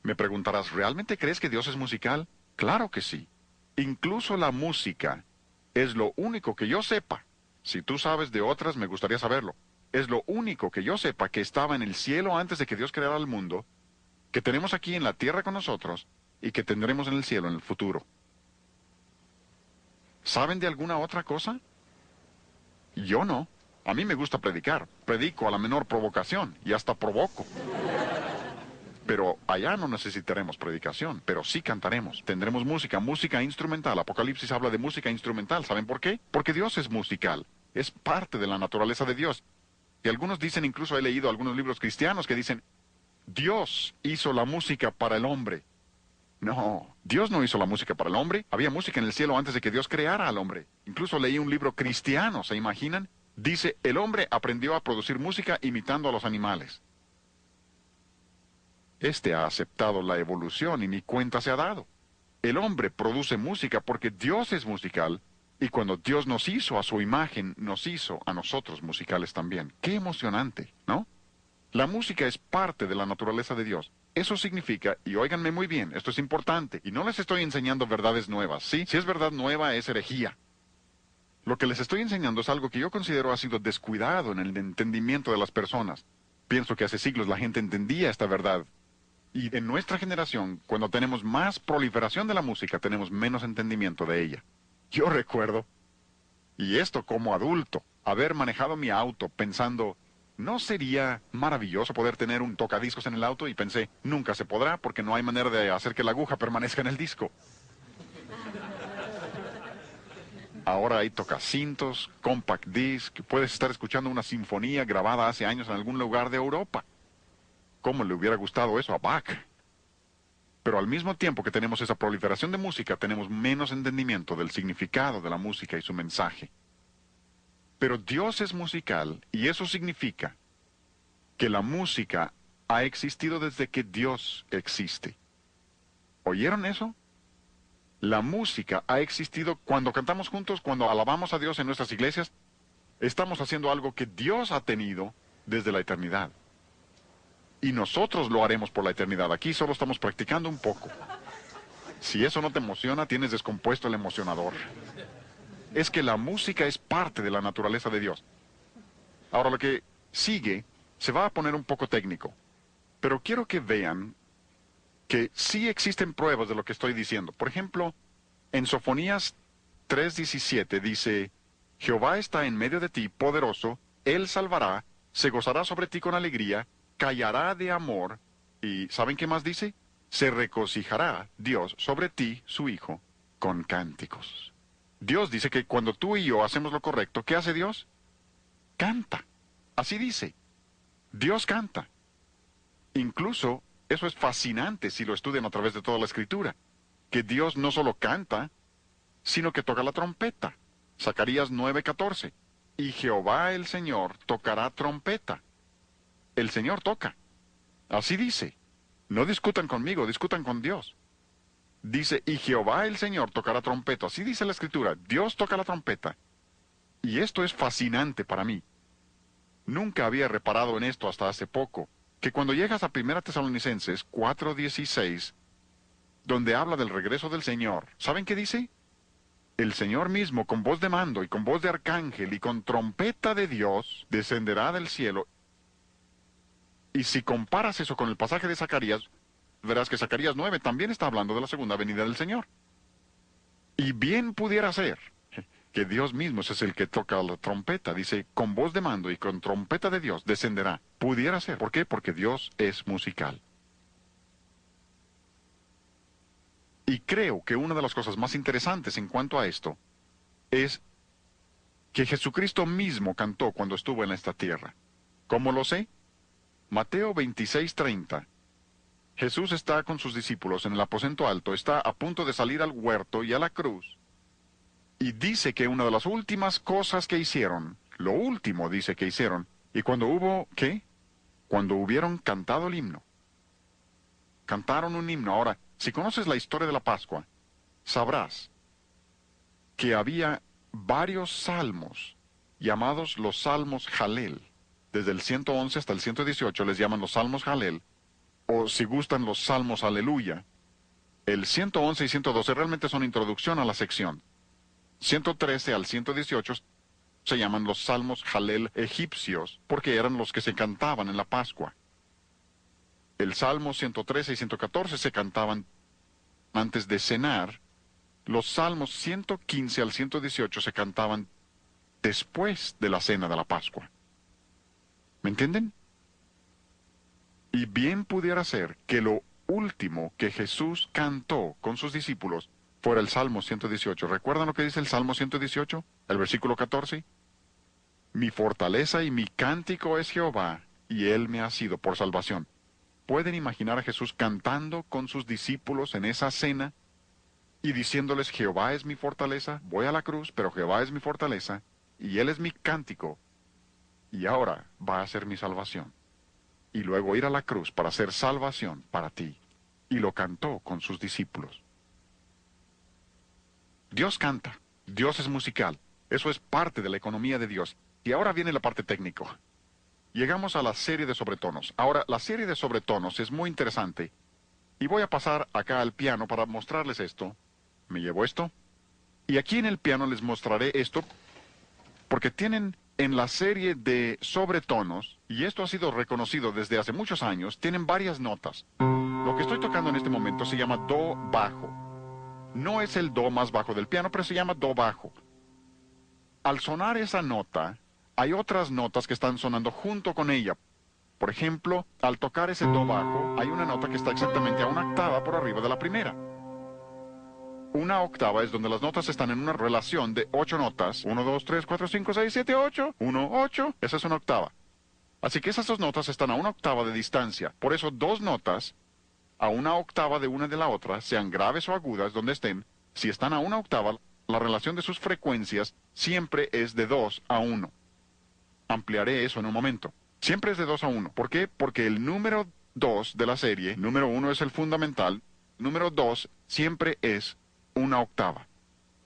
Me preguntarás, ¿realmente crees que Dios es musical? Claro que sí. Incluso la música es lo único que yo sepa. Si tú sabes de otras, me gustaría saberlo. Es lo único que yo sepa que estaba en el cielo antes de que Dios creara el mundo, que tenemos aquí en la tierra con nosotros y que tendremos en el cielo en el futuro. ¿Saben de alguna otra cosa? Yo no. A mí me gusta predicar. Predico a la menor provocación y hasta provoco. Pero allá no necesitaremos predicación, pero sí cantaremos. Tendremos música, música instrumental. Apocalipsis habla de música instrumental. ¿Saben por qué? Porque Dios es musical. Es parte de la naturaleza de Dios. Y algunos dicen, incluso he leído algunos libros cristianos que dicen, Dios hizo la música para el hombre. No, Dios no hizo la música para el hombre. Había música en el cielo antes de que Dios creara al hombre. Incluso leí un libro cristiano, ¿se imaginan? Dice, el hombre aprendió a producir música imitando a los animales. Este ha aceptado la evolución y ni cuenta se ha dado. El hombre produce música porque Dios es musical, y cuando Dios nos hizo a su imagen, nos hizo a nosotros musicales también. ¡Qué emocionante!, ¿no? La música es parte de la naturaleza de Dios. Eso significa, y óiganme muy bien, esto es importante, y no les estoy enseñando verdades nuevas, ¿sí? Si es verdad nueva, es herejía. Lo que les estoy enseñando es algo que yo considero ha sido descuidado en el entendimiento de las personas. Pienso que hace siglos la gente entendía esta verdad. Y en nuestra generación, cuando tenemos más proliferación de la música, tenemos menos entendimiento de ella. Yo recuerdo, y esto como adulto, haber manejado mi auto pensando, ¿no sería maravilloso poder tener un tocadiscos en el auto? Y pensé, nunca se podrá porque no hay manera de hacer que la aguja permanezca en el disco. Ahora hay tocacintos, compact disc, puedes estar escuchando una sinfonía grabada hace años en algún lugar de Europa. ¿Cómo le hubiera gustado eso a Bach? Pero al mismo tiempo que tenemos esa proliferación de música, tenemos menos entendimiento del significado de la música y su mensaje. Pero Dios es musical, y eso significa que la música ha existido desde que Dios existe. ¿Oyeron eso? La música ha existido cuando cantamos juntos, cuando alabamos a Dios en nuestras iglesias. Estamos haciendo algo que Dios ha tenido desde la eternidad. Y nosotros lo haremos por la eternidad. Aquí solo estamos practicando un poco. Si eso no te emociona, tienes descompuesto el emocionador. es que la música es parte de la naturaleza de Dios. Ahora lo que sigue se va a poner un poco técnico, pero quiero que vean que sí existen pruebas de lo que estoy diciendo. Por ejemplo, en Sofonías 3:17 dice, Jehová está en medio de ti, poderoso, Él salvará, se gozará sobre ti con alegría, callará de amor, y ¿saben qué más dice? Se regocijará Dios sobre ti, su Hijo, con cánticos. Dios dice que cuando tú y yo hacemos lo correcto, ¿qué hace Dios? Canta. Así dice. Dios canta. Incluso, eso es fascinante si lo estudian a través de toda la Escritura, que Dios no solo canta, sino que toca la trompeta. Zacarías 9:14. Y Jehová el Señor tocará trompeta. El Señor toca. Así dice. No discutan conmigo, discutan con Dios. Dice, y Jehová el Señor tocará trompeta. Así dice la Escritura. Dios toca la trompeta. Y esto es fascinante para mí. Nunca había reparado en esto hasta hace poco, que cuando llegas a 1 Tesalonicenses 4:16, donde habla del regreso del Señor, ¿saben qué dice? El Señor mismo, con voz de mando y con voz de arcángel y con trompeta de Dios, descenderá del cielo. Y si comparas eso con el pasaje de Zacarías, verás que Zacarías 9 también está hablando de la segunda venida del Señor. Y bien pudiera ser que Dios mismo es el que toca la trompeta. Dice, con voz de mando y con trompeta de Dios descenderá. Pudiera ser. ¿Por qué? Porque Dios es musical. Y creo que una de las cosas más interesantes en cuanto a esto es que Jesucristo mismo cantó cuando estuvo en esta tierra. ¿Cómo lo sé? Mateo 26:30. Jesús está con sus discípulos en el aposento alto, está a punto de salir al huerto y a la cruz. Y dice que una de las últimas cosas que hicieron, lo último dice que hicieron, y cuando hubo, ¿qué? Cuando hubieron cantado el himno. Cantaron un himno. Ahora, si conoces la historia de la Pascua, sabrás que había varios salmos llamados los salmos Jalel. Desde el 111 hasta el 118 les llaman los salmos Jalel, o si gustan los salmos Aleluya. El 111 y 112 realmente son introducción a la sección. 113 al 118 se llaman los salmos Jalel egipcios, porque eran los que se cantaban en la Pascua. El Salmo 113 y 114 se cantaban antes de cenar. Los salmos 115 al 118 se cantaban después de la cena de la Pascua. ¿Me entienden? Y bien pudiera ser que lo último que Jesús cantó con sus discípulos fuera el Salmo 118. ¿Recuerdan lo que dice el Salmo 118? El versículo 14. Mi fortaleza y mi cántico es Jehová, y Él me ha sido por salvación. ¿Pueden imaginar a Jesús cantando con sus discípulos en esa cena y diciéndoles, Jehová es mi fortaleza, voy a la cruz, pero Jehová es mi fortaleza, y Él es mi cántico, y ahora va a ser mi salvación? Y luego ir a la cruz para hacer salvación para ti. Y lo cantó con sus discípulos. Dios canta, Dios es musical, eso es parte de la economía de Dios. Y ahora viene la parte técnica. Llegamos a la serie de sobretonos. Ahora, la serie de sobretonos es muy interesante. Y voy a pasar acá al piano para mostrarles esto. Me llevo esto. Y aquí en el piano les mostraré esto, porque tienen en la serie de sobretonos, y esto ha sido reconocido desde hace muchos años, tienen varias notas. Lo que estoy tocando en este momento se llama do bajo. No es el do más bajo del piano, pero se llama do bajo. Al sonar esa nota, hay otras notas que están sonando junto con ella. Por ejemplo, al tocar ese do bajo, hay una nota que está exactamente a una octava por arriba de la primera. Una octava es donde las notas están en una relación de 8 notas. 1, 2, 3, 4, 5, 6, 7, 8. 1, 8. Esa es una octava. Así que esas dos notas están a una octava de distancia. Por eso dos notas a una octava de una de la otra, sean graves o agudas, donde estén, si están a una octava, la relación de sus frecuencias siempre es de 2 a 1. Ampliaré eso en un momento. Siempre es de 2 a 1. ¿Por qué? Porque el número 2 de la serie, número 1 es el fundamental, número 2 siempre es una octava.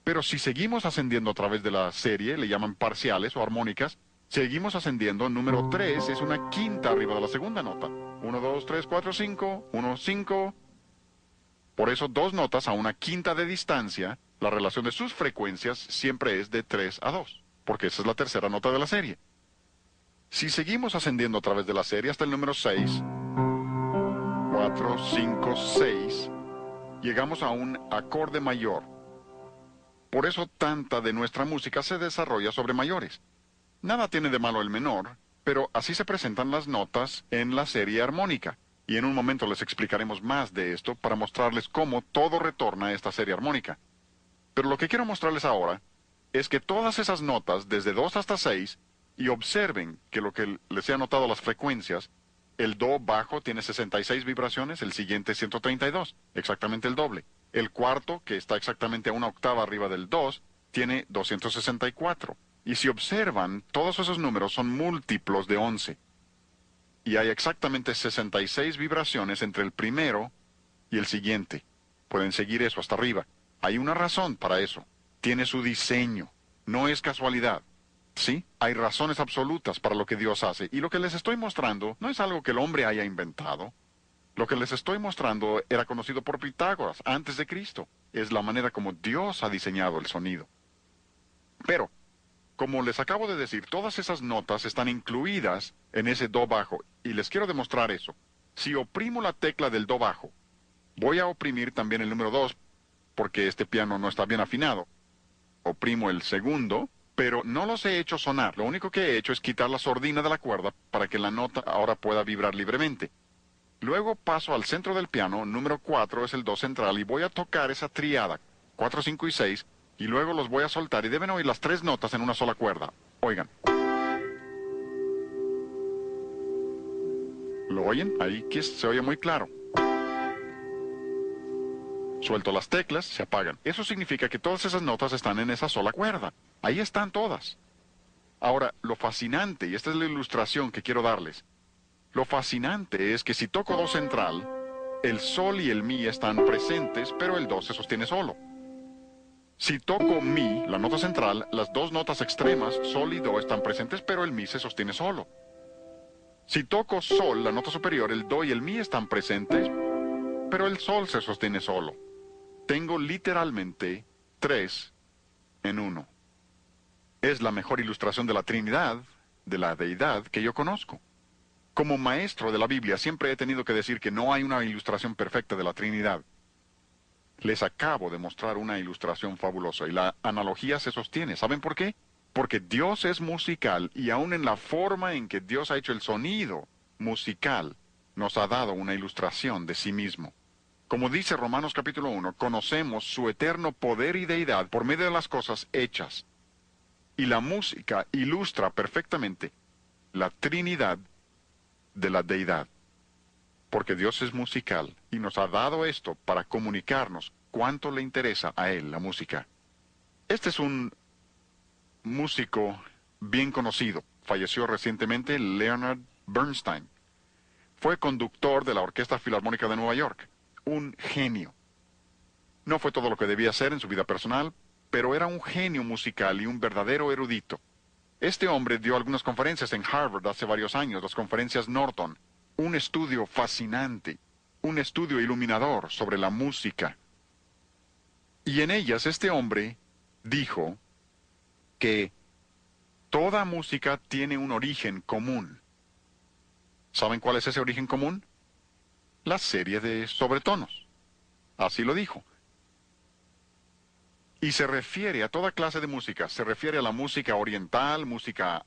Pero si seguimos ascendiendo a través de la serie, le llaman parciales o armónicas, seguimos ascendiendo, número 3 es una quinta arriba de la segunda nota. 1, 2, 3, 4, 5, 1, 5. Por eso dos notas a una quinta de distancia, la relación de sus frecuencias siempre es de 3 a 2, porque esa es la tercera nota de la serie. Si seguimos ascendiendo a través de la serie hasta el número 6, 4, 5, 6, llegamos a un acorde mayor. Por eso tanta de nuestra música se desarrolla sobre mayores. Nada tiene de malo el menor, pero así se presentan las notas en la serie armónica. Y en un momento les explicaremos más de esto para mostrarles cómo todo retorna a esta serie armónica. Pero lo que quiero mostrarles ahora es que todas esas notas, desde 2 hasta 6, y observen que lo que les he anotado las frecuencias, el do bajo tiene 66 vibraciones, el siguiente 132, exactamente el doble. El cuarto, que está exactamente a una octava arriba del 2, tiene 264. Y si observan, todos esos números son múltiplos de 11. Y hay exactamente 66 vibraciones entre el primero y el siguiente. Pueden seguir eso hasta arriba. Hay una razón para eso. Tiene su diseño. No es casualidad. Sí, hay razones absolutas para lo que Dios hace. Y lo que les estoy mostrando no es algo que el hombre haya inventado. Lo que les estoy mostrando era conocido por Pitágoras antes de Cristo. Es la manera como Dios ha diseñado el sonido. Pero, como les acabo de decir, todas esas notas están incluidas en ese do bajo, y les quiero demostrar eso. Si oprimo la tecla del do bajo, voy a oprimir también el número 2, porque este piano no está bien afinado. Oprimo el segundo, pero no los he hecho sonar. Lo único que he hecho es quitar la sordina de la cuerda para que la nota ahora pueda vibrar libremente. Luego paso al centro del piano, número 4 es el do central, y voy a tocar esa triada, 4, 5 y 6, y luego los voy a soltar, y deben oír las 3 notas en una sola cuerda. Oigan. ¿Lo oyen? Ahí que se oye muy claro. Suelto las teclas, se apagan. Eso significa que todas esas notas están en esa sola cuerda. Ahí están todas. Ahora, lo fascinante, y esta es la ilustración que quiero darles, lo fascinante es que si toco do central, el sol y el mi están presentes, pero el do se sostiene solo. Si toco mi, la nota central, las dos notas extremas, sol y do, están presentes, pero el mi se sostiene solo. Si toco sol, la nota superior, el do y el mi están presentes, pero el sol se sostiene solo. Tengo literalmente 3 en 1. Es la mejor ilustración de la Trinidad, de la deidad, que yo conozco. Como maestro de la Biblia siempre he tenido que decir que no hay una ilustración perfecta de la Trinidad. Les acabo de mostrar una ilustración fabulosa y la analogía se sostiene. ¿Saben por qué? Porque Dios es musical y aún en la forma en que Dios ha hecho el sonido musical, nos ha dado una ilustración de sí mismo. Como dice Romanos capítulo 1, conocemos su eterno poder y deidad por medio de las cosas hechas. Y la música ilustra perfectamente la Trinidad de la deidad. Porque Dios es musical y nos ha dado esto para comunicarnos cuánto le interesa a Él la música. Este es un músico bien conocido. Falleció recientemente Leonard Bernstein. Fue conductor de la Orquesta Filarmónica de Nueva York. Un genio. No fue todo lo que debía ser en su vida personal, pero era un genio musical y un verdadero erudito. Este hombre dio algunas conferencias en Harvard hace varios años, las conferencias Norton. Un estudio fascinante, un estudio iluminador sobre la música. Y en ellas este hombre dijo que toda música tiene un origen común. ¿Saben cuál es ese origen común? La serie de sobretonos. Así lo dijo. Y se refiere a toda clase de música. Se refiere a la música oriental, música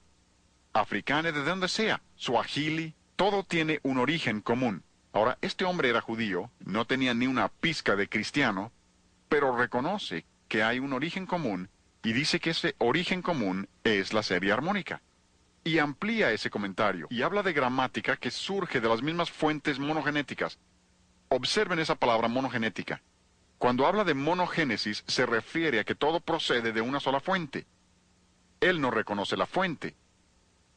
africana, de donde sea. Swahili, todo tiene un origen común. Ahora, este hombre era judío, no tenía ni una pizca de cristiano, pero reconoce que hay un origen común y dice que ese origen común es la serie armónica. Y amplía ese comentario y habla de gramática que surge de las mismas fuentes monogenéticas. Observen esa palabra monogenética. Cuando habla de monogénesis se refiere a que todo procede de una sola fuente. Él no reconoce la fuente,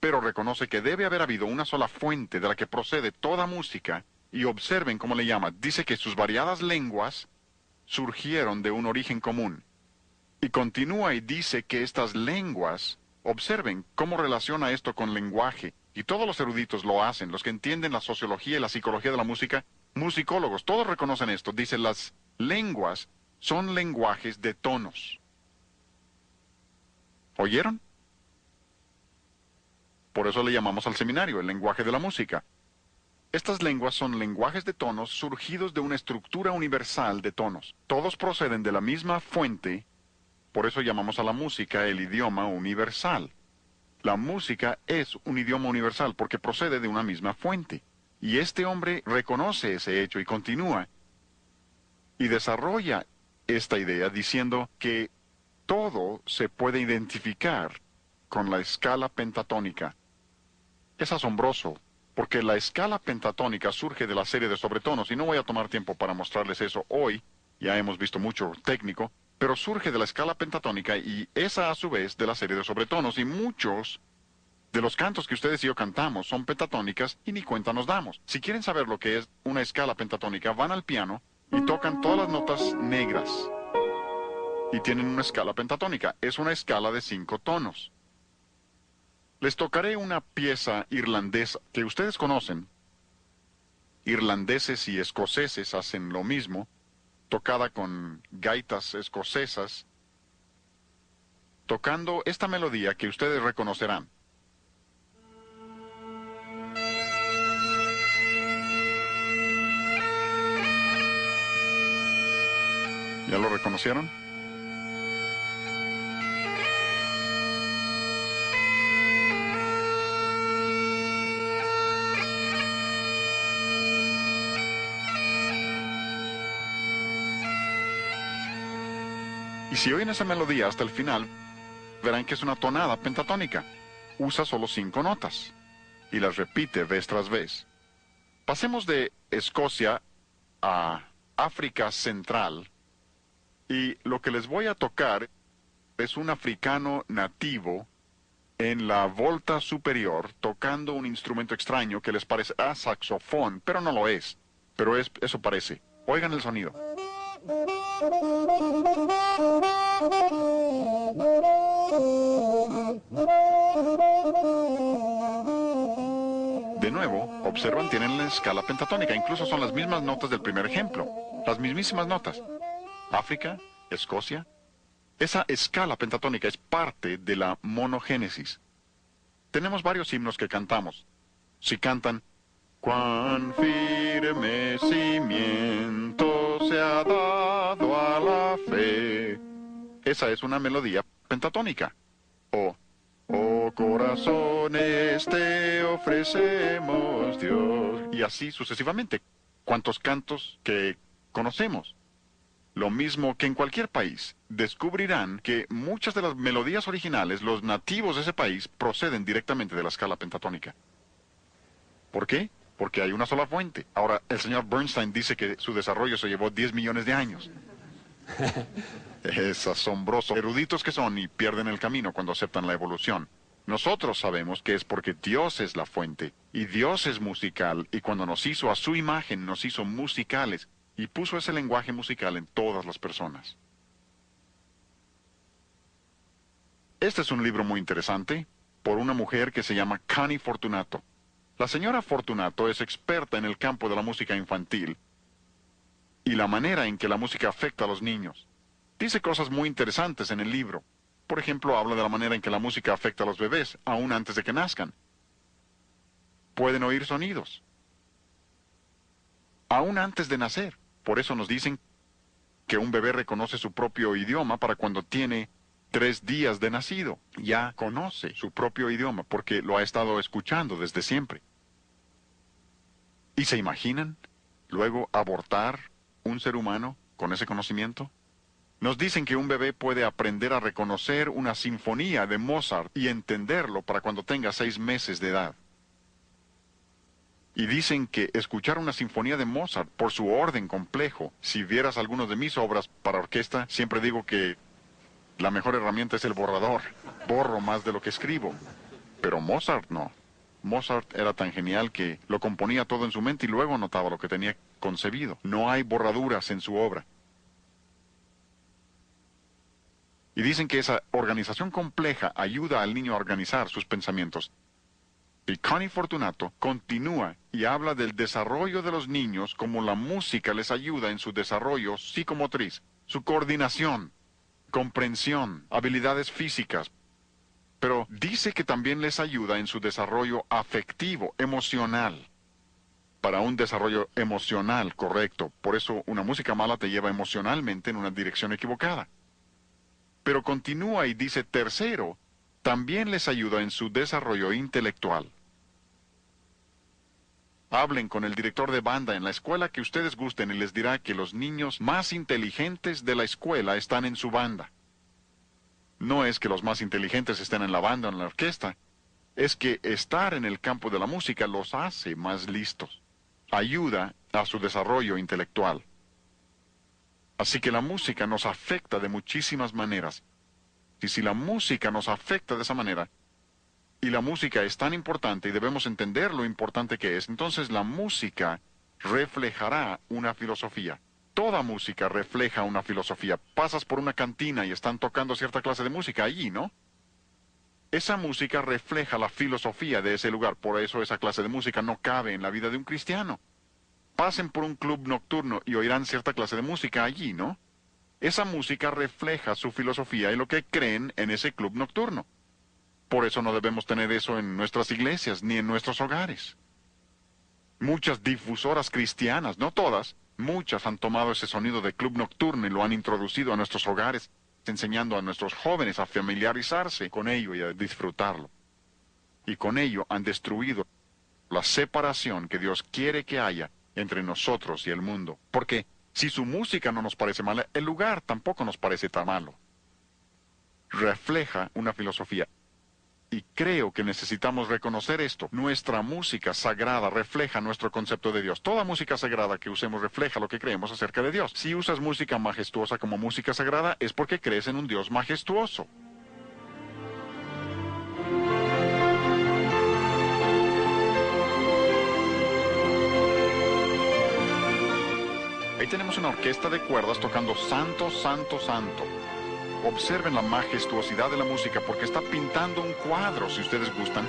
pero reconoce que debe haber habido una sola fuente de la que procede toda música, y observen cómo le llama. Dice que sus variadas lenguas surgieron de un origen común. Y continúa y dice que estas lenguas, observen cómo relaciona esto con lenguaje, y todos los eruditos lo hacen, los que entienden la sociología y la psicología de la música, musicólogos, todos reconocen esto. Dice, las Lenguas son lenguajes de tonos. ¿Oyeron? Por eso le llamamos al seminario el lenguaje de la música. Estas lenguas son lenguajes de tonos surgidos de una estructura universal de tonos. Todos proceden de la misma fuente, por eso llamamos a la música el idioma universal. La música es un idioma universal porque procede de una misma fuente. Y este hombre reconoce ese hecho y continúa y desarrolla esta idea diciendo que todo se puede identificar con la escala pentatónica. Es asombroso, porque la escala pentatónica surge de la serie de sobretonos, y no voy a tomar tiempo para mostrarles eso hoy, ya hemos visto mucho técnico, pero surge de la escala pentatónica y esa a su vez de la serie de sobretonos, y muchos de los cantos que ustedes y yo cantamos son pentatónicas y ni cuenta nos damos. Si quieren saber lo que es una escala pentatónica, van al piano y tocan todas las notas negras y tienen una escala pentatónica. Es una escala de 5 tonos. Les tocaré una pieza irlandesa que ustedes conocen. Irlandeses y escoceses hacen lo mismo, tocada con gaitas escocesas, tocando esta melodía que ustedes reconocerán. ¿Ya lo reconocieron? Y si oyen esa melodía hasta el final, verán que es una tonada pentatónica. Usa solo 5 notas y las repite vez tras vez. Pasemos de Escocia a África Central y lo que les voy a tocar es un africano nativo en la volta superior tocando un instrumento extraño que les parece a saxofón, pero no lo es. Pero eso parece. Oigan el sonido. De nuevo, observan, tienen la escala pentatónica, incluso son las mismas notas del primer ejemplo, las mismísimas notas. África, Escocia. Esa escala pentatónica es parte de la monogénesis. Tenemos varios himnos que cantamos. Si cantan, cuán firme cimiento se ha dado a la fe. Esa es una melodía pentatónica. O, oh corazones te ofrecemos Dios. Y así sucesivamente. ¿Cuántos cantos que conocemos? Lo mismo que en cualquier país, descubrirán que muchas de las melodías originales, los nativos de ese país, proceden directamente de la escala pentatónica. ¿Por qué? Porque hay una sola fuente. Ahora, el señor Bernstein dice que su desarrollo se llevó 10 millones de años. Es asombroso. Eruditos que son y pierden el camino cuando aceptan la evolución. Nosotros sabemos que es porque Dios es la fuente, y Dios es musical, y cuando nos hizo a su imagen, nos hizo musicales, y puso ese lenguaje musical en todas las personas. Este es un libro muy interesante, por una mujer que se llama Connie Fortunato. La señora Fortunato es experta en el campo de la música infantil y la manera en que la música afecta a los niños. Dice cosas muy interesantes en el libro. Por ejemplo, habla de la manera en que la música afecta a los bebés, aún antes de que nazcan. Pueden oír sonidos, aún antes de nacer. Por eso nos dicen que un bebé reconoce su propio idioma para cuando tiene 3 días de nacido. Ya conoce su propio idioma porque lo ha estado escuchando desde siempre. ¿Y se imaginan luego abortar un ser humano con ese conocimiento? Nos dicen que un bebé puede aprender a reconocer una sinfonía de Mozart y entenderlo para cuando tenga 6 meses de edad. Y dicen que escuchar una sinfonía de Mozart por su orden complejo, si vieras algunas de mis obras para orquesta, siempre digo que la mejor herramienta es el borrador. Borro más de lo que escribo. Pero Mozart no. Mozart era tan genial que lo componía todo en su mente y luego anotaba lo que tenía concebido. No hay borraduras en su obra. Y dicen que esa organización compleja ayuda al niño a organizar sus pensamientos. Y Connie Fortunato continúa y habla del desarrollo de los niños, como la música les ayuda en su desarrollo psicomotriz, su coordinación, comprensión, habilidades físicas. Pero dice que también les ayuda en su desarrollo afectivo, emocional. Para un desarrollo emocional correcto, por eso una música mala te lleva emocionalmente en una dirección equivocada. Pero continúa y dice, tercero, también les ayuda en su desarrollo intelectual. Hablen con el director de banda en la escuela que ustedes gusten y les dirá que los niños más inteligentes de la escuela están en su banda. No es que los más inteligentes estén en la banda o en la orquesta, es que estar en el campo de la música los hace más listos. Ayuda a su desarrollo intelectual. Así que la música nos afecta de muchísimas maneras. Y si la música nos afecta de esa manera, y la música es tan importante y debemos entender lo importante que es, entonces la música reflejará una filosofía. Toda música refleja una filosofía. Pasas por una cantina y están tocando cierta clase de música allí, ¿no? Esa música refleja la filosofía de ese lugar, por eso esa clase de música no cabe en la vida de un cristiano. Pasen por un club nocturno y oirán cierta clase de música allí, ¿no? Esa música refleja su filosofía y lo que creen en ese club nocturno. Por eso no debemos tener eso en nuestras iglesias ni en nuestros hogares. Muchas difusoras cristianas, no todas, muchas han tomado ese sonido de club nocturno y lo han introducido a nuestros hogares, enseñando a nuestros jóvenes a familiarizarse con ello y a disfrutarlo. Y con ello han destruido la separación que Dios quiere que haya entre nosotros y el mundo. Porque si su música no nos parece mala, el lugar tampoco nos parece tan malo. Refleja una filosofía. Y creo que necesitamos reconocer esto. Nuestra música sagrada refleja nuestro concepto de Dios. Toda música sagrada que usemos refleja lo que creemos acerca de Dios. Si usas música majestuosa como música sagrada, es porque crees en un Dios majestuoso. Ahí tenemos una orquesta de cuerdas tocando Santo, Santo, Santo. Observen la majestuosidad de la música porque está pintando un cuadro, si ustedes gustan,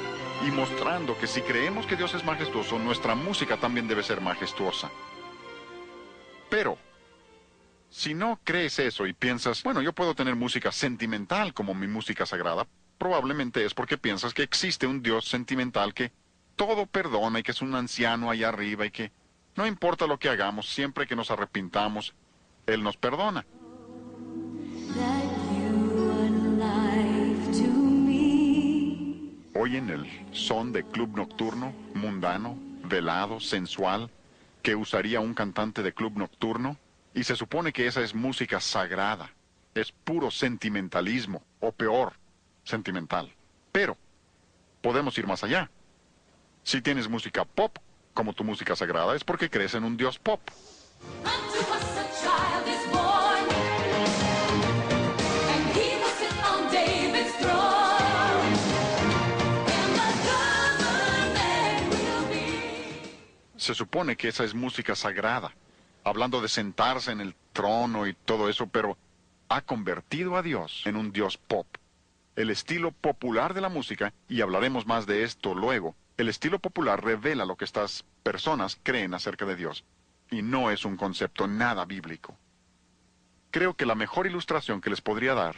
y mostrando que si creemos que Dios es majestuoso, nuestra música también debe ser majestuosa. Pero, si no crees eso y piensas, bueno, yo puedo tener música sentimental como mi música sagrada, probablemente es porque piensas que existe un Dios sentimental que todo perdona y que es un anciano allá arriba y que no importa lo que hagamos, siempre que nos arrepintamos, Él nos perdona. Oyen el son de club nocturno, mundano, velado, sensual, que usaría un cantante de club nocturno, y se supone que esa es música sagrada, es puro sentimentalismo, o peor, sentimental. Pero podemos ir más allá. Si tienes música pop como tu música sagrada, es porque crees en un Dios pop. Se supone que esa es música sagrada, hablando de sentarse en el trono y todo eso, pero ha convertido a Dios en un Dios pop. El estilo popular de la música, y hablaremos más de esto luego, el estilo popular revela lo que estas personas creen acerca de Dios, y no es un concepto nada bíblico. Creo que la mejor ilustración que les podría dar,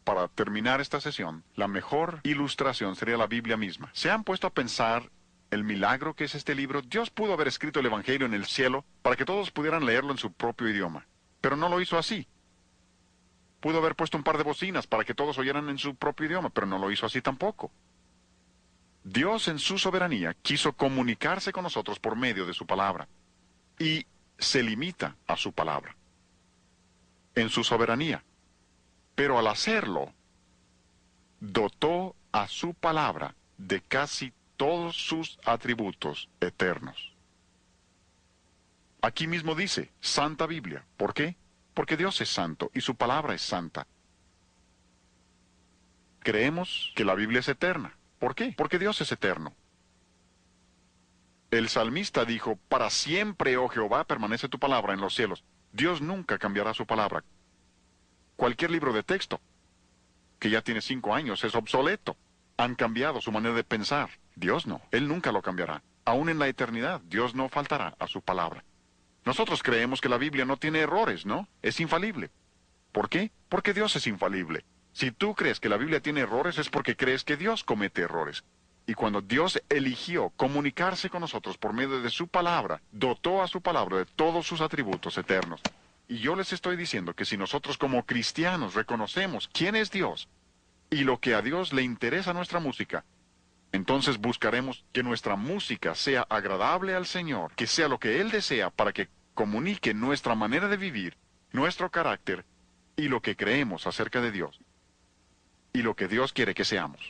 para terminar esta sesión, la mejor ilustración sería la Biblia misma. ¿Se han puesto a pensar el milagro que es este libro? Dios pudo haber escrito el Evangelio en el cielo para que todos pudieran leerlo en su propio idioma, pero no lo hizo así. Pudo haber puesto un par de bocinas para que todos oyeran en su propio idioma, pero no lo hizo así tampoco. Dios en su soberanía quiso comunicarse con nosotros por medio de su palabra, y se limita a su palabra, en su soberanía. Pero al hacerlo, dotó a su palabra de casi todos sus atributos eternos. Aquí mismo dice, Santa Biblia. ¿Por qué? Porque Dios es santo y su palabra es santa. Creemos que la Biblia es eterna. ¿Por qué? Porque Dios es eterno. El salmista dijo, para siempre, oh Jehová, permanece tu palabra en los cielos. Dios nunca cambiará su palabra. Cualquier libro de texto que ya tiene 5 años es obsoleto. Han cambiado su manera de pensar. Dios no. Él nunca lo cambiará. Aún en la eternidad, Dios no faltará a su palabra. Nosotros creemos que la Biblia no tiene errores, ¿no? Es infalible. ¿Por qué? Porque Dios es infalible. Si tú crees que la Biblia tiene errores es porque crees que Dios comete errores. Y cuando Dios eligió comunicarse con nosotros por medio de su palabra, dotó a su palabra de todos sus atributos eternos. Y yo les estoy diciendo que si nosotros como cristianos reconocemos quién es Dios y lo que a Dios le interesa a nuestra música, entonces buscaremos que nuestra música sea agradable al Señor, que sea lo que Él desea para que comunique nuestra manera de vivir, nuestro carácter y lo que creemos acerca de Dios y lo que Dios quiere que seamos.